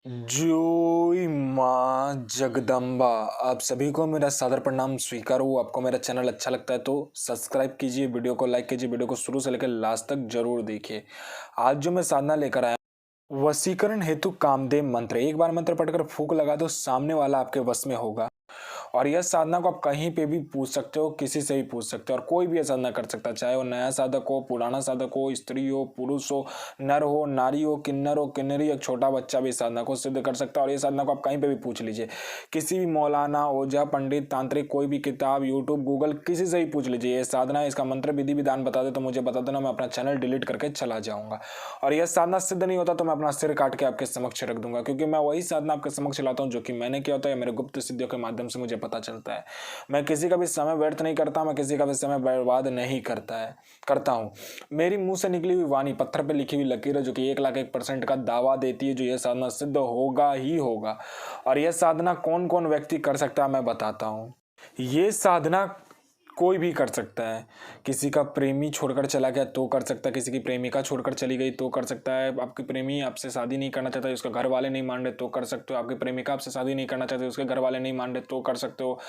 जय माँ जगदम्बा। आप सभी को मेरा सादर प्रणाम स्वीकार हो। आपको मेरा चैनल अच्छा लगता है तो सब्सक्राइब कीजिए, वीडियो को लाइक कीजिए, वीडियो को शुरू से लेकर लास्ट तक जरूर देखिए। आज जो मैं साधना लेकर आया, वशीकरण हेतु कामदेव मंत्र। एक बार मंत्र पढ़कर फूंक लगा दो, सामने वाला आपके वश में होगा। और यह साधना को आप कहीं पे भी पूछ सकते हो, किसी से भी पूछ सकते हो, और कोई भी यह साधना कर सकता है, चाहे वो नया साधक हो, पुराना साधक हो, स्त्री हो, पुरुष हो, नर हो, नारी हो, किन्नर हो, किन्नरी, एक छोटा बच्चा भी साधना को सिद्ध कर सकता है। और ये साधना को आप कहीं पे भी पूछ लीजिए, किसी भी मौलाना, ओझा, पंडित, तांत्रिक, कोई भी किताब, यूट्यूब, गूगल, किसी से ही पूछ लीजिए। ये साधना, इसका मंत्र, विधि विधान बता दे तो मुझे बता देना, मैं अपना चैनल डिलीट करके चला जाऊंगा। और यह साधना सिद्ध नहीं होता तो मैं अपना सिर काट के आपके समक्ष रख दूंगा, क्योंकि मैं वही साधना आपके समक्ष लाता हूँ जो कि मैंने किया होता है, मेरे गुप्त सिद्धियों के माध्यम से मुझे पता चलता है। मैं किसी का भी समय व्यर्थ नहीं करता, मैं किसी का भी समय बर्बाद नहीं करता हूँ। मेरी मुंह से निकली हुई वाणी पत्थर पे लिखी हुई लकीर है, जो कि 1,01% का दावा देती है जो यह साधना सिद्ध होगा ही होगा। और यह साधना कौन कौन व्यक्ति कर सकता है मैं बताता हूँ। ये साधना कोई भी कर सकता है। किसी का प्रेमी छोड़कर चला गया तो कर सकता है, किसी की प्रेमिका छोड़कर चली गई तो कर सकता है, आपकी प्रेमी आपसे शादी नहीं करना चाहता, उसके घर वाले नहीं मान रहे तो कर सकते हो, आपकी प्रेमिका आपसे शादी नहीं करना चाहती, उसके घर वाले नहीं मान रहे तो कर सकते हो।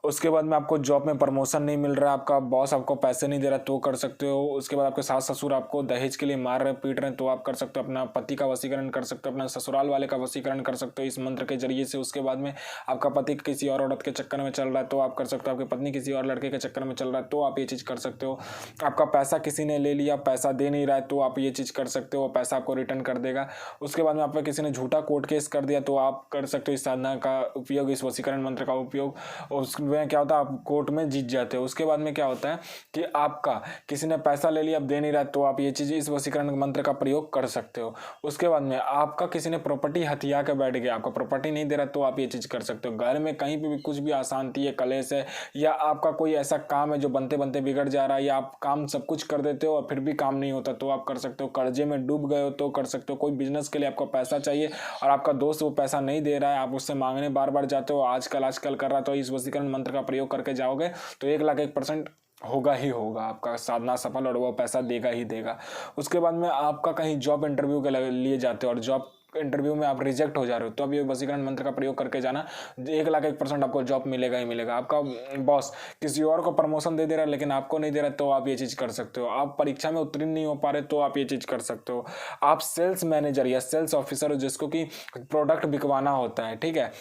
उसके बाद में आपको जॉब में प्रमोशन नहीं मिल रहा, आपका बॉस आपको पैसे नहीं दे रहा तो कर सकते हो। उसके बाद आपके सास ससुर आपको दहेज के लिए मार रहे पीट रहे हैं तो आप कर सकते हो, अपना पति का वशीकरण कर सकते हो, अपना ससुराल वाले का वशीकरण कर सकते हो इस मंत्र के जरिए से। उसके बाद में आपका पति किसी और औरत के चक्कर में चल रहा है तो आप कर सकते हो, आपकी पत्नी किसी और लड़के के चक्कर में चल रहा है तो आप ये चीज़ कर सकते हो। आपका पैसा किसी ने ले लिया, पैसा दे नहीं रहा है तो आप ये चीज़ कर सकते हो, पैसा आपको रिटर्न कर देगा। उसके बाद में आप पे किसी ने झूठा कोर्ट केस कर दिया तो आप कर सकते हो इस साधना का उपयोग, इस वशीकरण मंत्र का उपयोग। उसमें क्या होता है, आप कोर्ट में जीत जाते हो। उसके बाद में क्या होता है कि आपका किसी ने पैसा ले लिया, अब दे नहीं रहा तो आप ये चीज़, इस वशीकरण मंत्र का प्रयोग कर सकते हो। उसके बाद में आपका किसी ने प्रॉपर्टी हथिया के बैठ गया, आपका प्रॉपर्टी नहीं दे रहा तो आप ये चीज़ कर सकते हो। घर में कहीं भी कुछ भी अशांति है, कलेश है, या आपका कोई ऐसा काम है जो बनते बनते बिगड़ जा रहा है, या आप काम सब कुछ कर देते हो और फिर भी काम नहीं होता तो आप कर सकते हो। कर्जे में डूब गए हो तो कर सकते हो। कोई बिजनेस के लिए आपको पैसा चाहिए और आपका दोस्त वो पैसा नहीं दे रहा है, आप उससे मांगने बार बार जाते हो, आजकल कर रहा है, तो इस वशीकरण मंत्र का प्रयोग करके जाओगे तो 1,01% होगा ही होगा, आपका साधना सफल और वो पैसा देगा ही देगा। उसके बाद में आपका कहीं जॉब इंटरव्यू के लिए जाते हो और जॉब इंटरव्यू में आप रिजेक्ट हो जा रहे हो तो अब ये वशीकरण मंत्र का प्रयोग करके जाना, 1,01% आपको जॉब मिलेगा ही मिलेगा। आपका बॉस किसी और को प्रमोशन दे रहा है लेकिन आपको नहीं दे रहा तो आप ये चीज़ कर सकते हो। आप परीक्षा में उत्तीर्ण नहीं हो पा रहे तो आप ये चीज़ कर सकते हो। आप सेल्स मैनेजर या सेल्स ऑफिसर हो जिसको कि प्रोडक्ट बिकवाना होता है, ठीक है,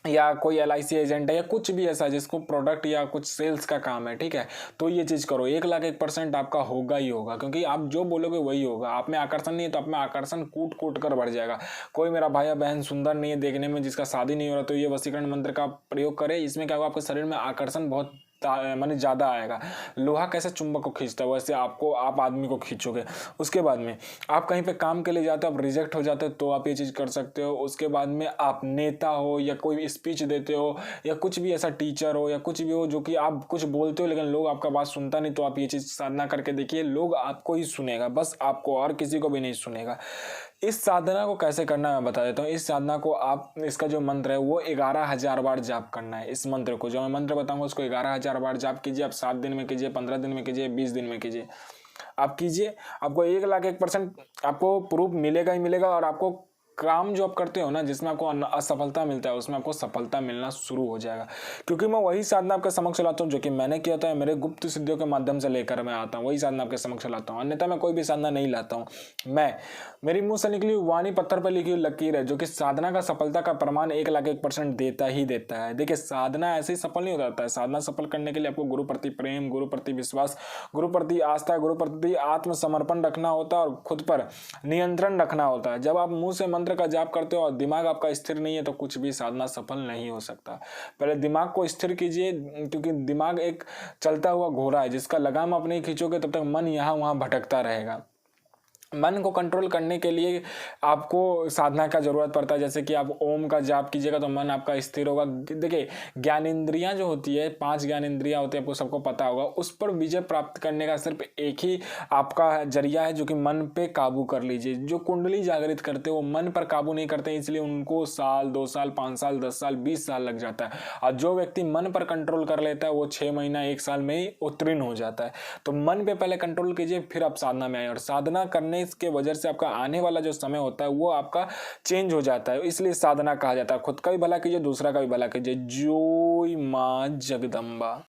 या कोई LIC एजेंट है या कुछ भी ऐसा जिसको प्रोडक्ट या कुछ सेल्स का काम है, ठीक है, तो ये चीज़ करो। 1,01% आपका होगा ही होगा, क्योंकि आप जो बोलोगे वही होगा। आप में आकर्षण नहीं है तो आप में आकर्षण कूट कूट कर बढ़ जाएगा। कोई मेरा भाई या बहन सुंदर नहीं है देखने में, जिसका शादी नहीं हो रहा, तो ये वशीकरण मंत्र का प्रयोग करे। इसमें क्या होगा, आपके शरीर में आकर्षण बहुत माने ज़्यादा आएगा। लोहा कैसे चुंबक को खींचता है वैसे आप आदमी को खींचोगे। उसके बाद में आप कहीं पे काम के लिए जाते हो, आप रिजेक्ट हो जाते हो तो आप ये चीज़ कर सकते हो। उसके बाद में आप नेता हो या कोई स्पीच देते हो या कुछ भी ऐसा टीचर हो या कुछ भी हो जो कि आप कुछ बोलते हो लेकिन लोग आपका बात सुनता नहीं, तो आप ये चीज़ साधना करके देखिए, लोग आपको ही सुनेगा, बस आपको, और किसी को भी नहीं सुनेगा। इस साधना को कैसे करना है मैं बता देता हूँ। इस साधना को आप, इसका जो मंत्र है वो 11,000 बार जाप करना है। इस मंत्र को जो मैं मंत्र बताऊंगा उसको 11,000 बार जाप कीजिए। आप 7 दिन में कीजिए, 15 दिन में कीजिए, 20 दिन में कीजिए, आप कीजिए। आपको 1,01% आपको प्रूफ मिलेगा ही मिलेगा। और आपको काम जो आप करते हो ना, जिसमें आपको असफलता मिलता है, उसमें आपको सफलता मिलना शुरू हो जाएगा। क्योंकि मैं वही साधना आपके समक्ष लाता हूँ जो कि मैंने किया था, मेरे गुप्त सिद्धियों के माध्यम से लेकर मैं आता हूँ, वही साधना आपके समक्ष लाता हूँ। अन्यथा मैं कोई भी साधना नहीं लाता हूँ। मेरी मुंह से निकली हुई वाणी पत्थर पर लिखी हुई लकीर है, जो कि साधना का सफलता का प्रमाण 1,01% देता ही देता है। देखिए, साधना ऐसे ही सफल नहीं हो जाता है। साधना सफल करने के लिए आपको गुरु प्रति प्रेम, गुरु प्रति विश्वास, गुरु प्रति आस्था, गुरु प्रति आत्मसमर्पण रखना होता है और खुद पर नियंत्रण रखना होता है। जब आप मुंह से मंत्र का जाप करते हो और दिमाग आपका स्थिर नहीं है तो कुछ भी साधना सफल नहीं हो सकता। पहले दिमाग को स्थिर कीजिए, क्योंकि दिमाग एक चलता हुआ घोड़ा है, जिसका लगाम आप नहीं खींचोगे तब तक मन यहाँ वहाँ भटकता रहेगा। मन को कंट्रोल करने के लिए आपको साधना का जरूरत पड़ता है। जैसे कि आप ओम का जाप कीजिएगा तो मन आपका स्थिर होगा। देखिए, ज्ञानेंद्रियां जो होती है, 5 ज्ञानेंद्रियां होती है, आपको सबको पता होगा। उस पर विजय प्राप्त करने का सिर्फ एक ही आपका जरिया है, जो कि मन पे काबू कर लीजिए। जो कुंडली जागृत करते हो मन पर काबू नहीं करते, इसलिए उनको साल, 2 साल, 5 साल, 10 साल, 20 साल लग जाता है। और जो व्यक्ति मन पर कंट्रोल कर लेता है वो 6 महीना, 1 साल में ही उत्तीर्ण हो जाता है। तो मन पे पहले कंट्रोल कीजिए, फिर आप साधना में आए। और साधना करने हैं, इसके वजह से आपका आने वाला जो समय होता है वो आपका चेंज हो जाता है, इसलिए साधना कहा जाता है। खुद का भी भला कीजिए, दूसरा का भी भला कीजिए। जय माँ जगदम्बा।